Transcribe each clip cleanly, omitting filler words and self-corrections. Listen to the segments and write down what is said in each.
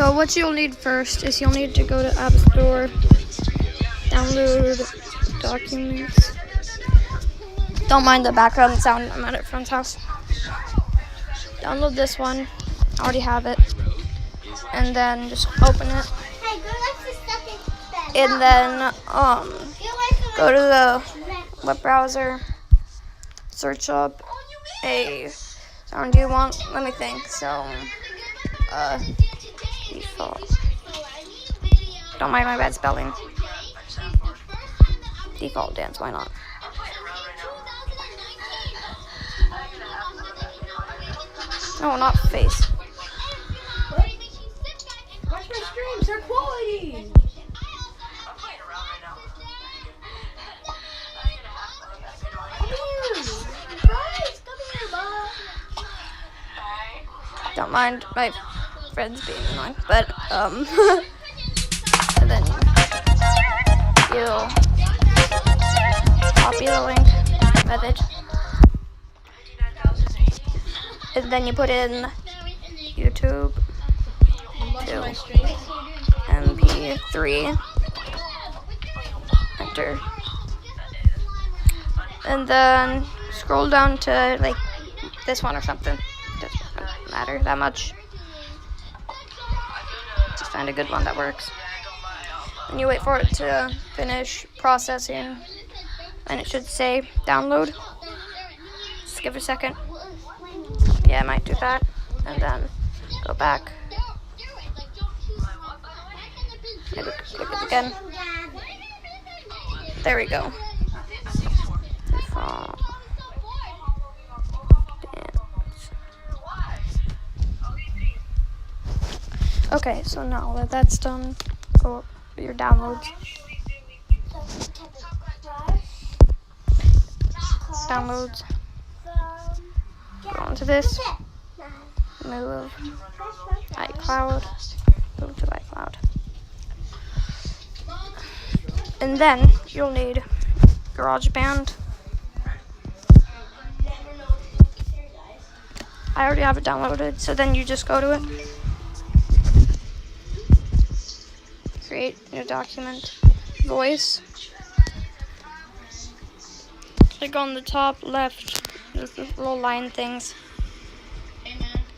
So what you'll need first is you'll need to go to App Store, download documents. Don't mind the background sound, I'm at a friend's house. Download this one, I already have it. And then just open it. And then go to the web browser, search up a sound you want. Let me think. So, default. Don't mind my bad spelling. Default dance, why not? No, not face. Watch my streams, they're quality. Don't mind my friends being annoying, but and then you'll copy the link method, and then you put in YouTube to MP3, enter, and then scroll down to like this one or something. Doesn't matter that much. Just find a good one that works. And you wait for it to finish processing, and it should say download. Just give it a second. Yeah, I might do that, and then go back. Maybe click it again. There we go. Okay, so now that that's done, go up to your downloads. Downloads. Go into this. Move iCloud. Move to iCloud. And then you'll need GarageBand. I already have it downloaded, so then you just go to it. Create a document, voice. Click on the top left, there's the little line things.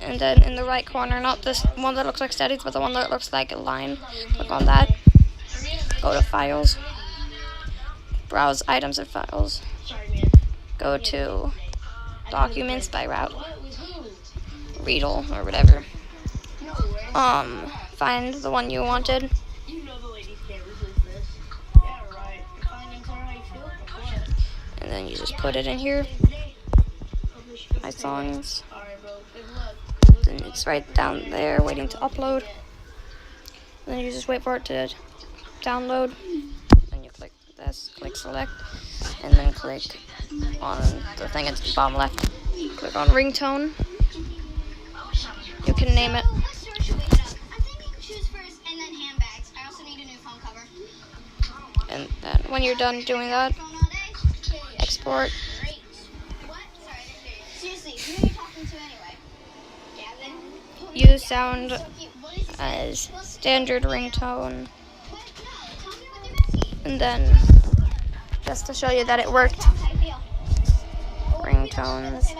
And then in the right corner, not this one that looks like settings, but the one that looks like a line. Click on that. Go to files. Browse items and files. Go to documents by route. Readle or whatever. Find the one you wanted. And then you just put it in here. My songs. Then it's right down there waiting to upload. And then you just wait for it to download. Then you click this, click select, and then click on the thing at the bottom left. Click on ringtone. You can name it. And then when you're done doing that, export. Use sound as standard ringtone. And then, just to show you that it worked, ringtones.